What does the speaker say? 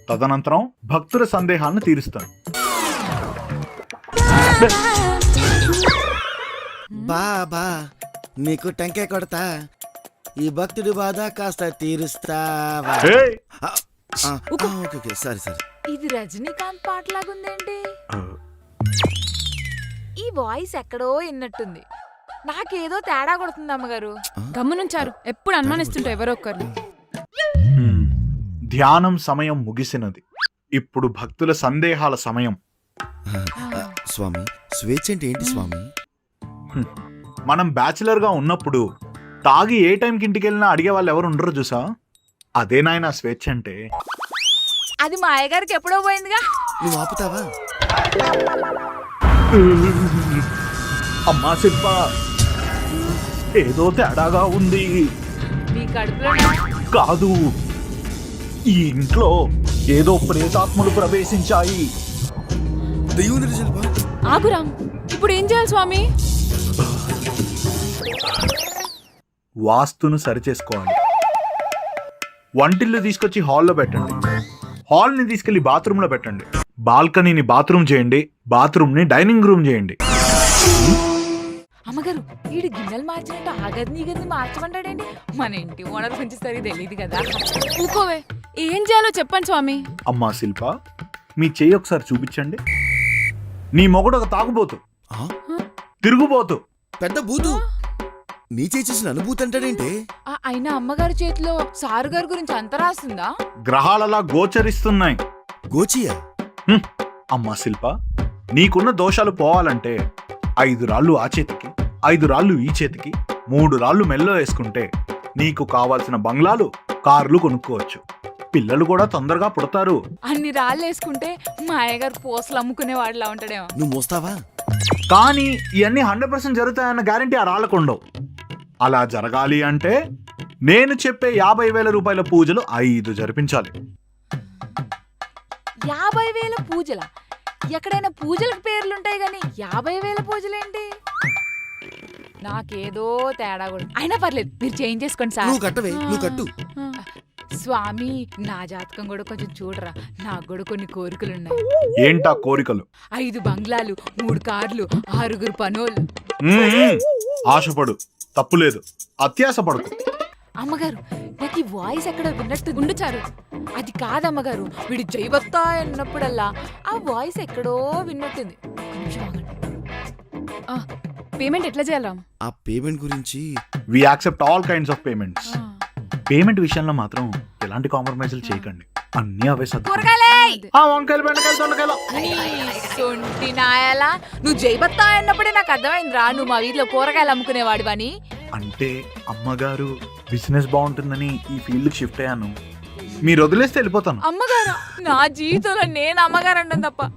తదనంతరం భక్తుల సందేహాలను తీరుస్తాను. బాబా నీకు టెంకాయ కొడతా, ఈ భక్తుడి బాధ కాస్త తీరుస్తావా? ఏయ్! సరే సరే. ఇది రజనీకాంత్ పాటలాగుందేంటి? ఈ వాయిస్ ఎక్కడో విన్నట్టుంది. నాకేదో తేడా కొడుతుంది అమ్మగారు. గమనించారు, ఎప్పుడు అనుమానిస్తుంటా ఎవరో ఒకరు. ధ్యానం సమయం ముగిసినది. ఇప్పుడు భక్తుల సందేహాల సమయం. స్వామి, స్వేచ్ఛ అంటే ఏంటి స్వామి? మనం బ్యాచిలర్ గా ఉన్నప్పుడు తాగి ఏ టైంకి ఇంటికి వెళ్ళినా అడిగే వాళ్ళు ఎవరు ఉండరు చూసా? అదే నాయన స్వేచ్ఛ అంటే. అది మా అయ్యగారికి ఎప్పుడో పోయిందిగా. నువ్వు ఆపుతావా? అమ్మా శిల్ప, ఏదో తేడాగా ఉంది. మీ కడుపులో కాదు, ఈ ఇంట్లో ఏదో ప్రేతాత్మలు ప్రవేశించాయి. దెయ్యం శిల్ప. ఆగురాం, ఇప్పుడు ఏం చేయాలి స్వామి? వాస్తును సరిచేసుకోవాలి. వంటిల్లు తీసుకొచ్చి హాల్లో పెట్టండి, హాల్ని తీసుకెళ్లి బాత్రూంలో పెట్టండి, బాల్కనీని బాత్రూమ్ చేయండి, బాత్రూమ్ని డైనింగ్ రూమ్ చేయండి. అమ్మగారు, వీడు గిన్నెలు మార్చినట్టు ఆ గదిని ఈ గదిని మార్చమంటాడేంటి? మన ఇంటి ఓనర్ గురించి సరిగ్గా తెలియదు కదా. ఊకోవే, ఏం చేయాలో చెప్పండి స్వామి. అమ్మా శిల్ప, మీ చెయ్యి ఒకసారి చూపించండి. నీ మొగుడు ఒక తాగుబోతు, తిరుగుబోతు, పెద్ద బూతు. నీ చేసిన అనుభూతి అంటాడేంటి? అయినా అమ్మగారి చేతిలో సారు గారి గురించి అంత రాస్తుందా? గ్రహాలలా గోచరిస్తున్నాయి. గోచియా? అమ్మా శిల్ప, నీకున్న దోషాలు పోవాలంటే 5 రాళ్ళు ఆ చేతికి, 5 రాళ్ళు ఈ చేతికి, 3 రాళ్ళు మెల్లో వేసుకుంటే నీకు కావాల్సిన బంగ్లాలు, కార్లు కొనుక్కోవచ్చు. పిల్లలు కూడా తొందరగా పుడతారు. అన్ని రాళ్ళు వేసుకుంటే మా అయ్యగారు పోసలు అమ్ముకునే వాడిలా ఉంటాడేమో. నువ్వు మోస్తావా? కానీ ఇవన్నీ 100% జరుగుతాయన్న గ్యారంటీ ఆ రాళ్ళకు ఉండవు. అలా జరగాలి అంటే నేను చెప్పే 50,000 రూపాయల పూజలు 5 జరిపించాలి. 50,000 పూజల? ఎక్కడైనా పూజలకు పేర్లుంటాయి గాని 50,000 పూజలేంటి? నాకేదో తేడా కూడా. అయినా పర్లేదు, మీరు చేంజ్ చేసుకోండి సార్. నువ్వు కట్టవే, నువ్వు కట్టు. స్వామి, నా జాతకం కూడా కొంచెం చూడరా. నాకు కూడా కొన్ని కోరికలున్నాయి. ఏంటా కోరికలు? 5 బంగ్లాలు, 3 కార్లు, 6 పనోళ్ళు. ఆశపడు, తప్పులేదు. అత్యాశ పడకు. అమ్మగారు, నాకు ఈ వాయిస్ ఎక్కడ విన్నట్టు ఉండుచారు. అది కాదమ్మగారు, వీడు జైవత్తా అన్నప్పుడల్లా ఆ వాయిస్ ఎక్కడో విన్నట్టుంది. పేమెంట్ ఎట్లా చేయాలా? ఆ పేమెంట్ గురించి we accept all kinds of payments. Payment విషయంలో మాత్రం ఎలాంటి కాంప్రమైజులు చేయకండి. అన్ని అవే వంకాయలు, బెండకాయలు, దొండకాయలు. సొంటి నాయలా, నువ్వు జైబత్తా అన్నప్పుడే నాకు అర్థమైందిరా నువ్వు మా వీధిలో కూరగాయలు అమ్ముకునేవాడు అని. అంటే అమ్మగారు బిజినెస్ బాగుంటుందని ఈ ఫీల్డ్ షిఫ్ట్ అయ్యాను. మీరు వదిలేస్తే వెళ్ళిపోతాను. అమ్మగారు, నా జీవితంలో నేను అమ్మగారు అంటాను తప్ప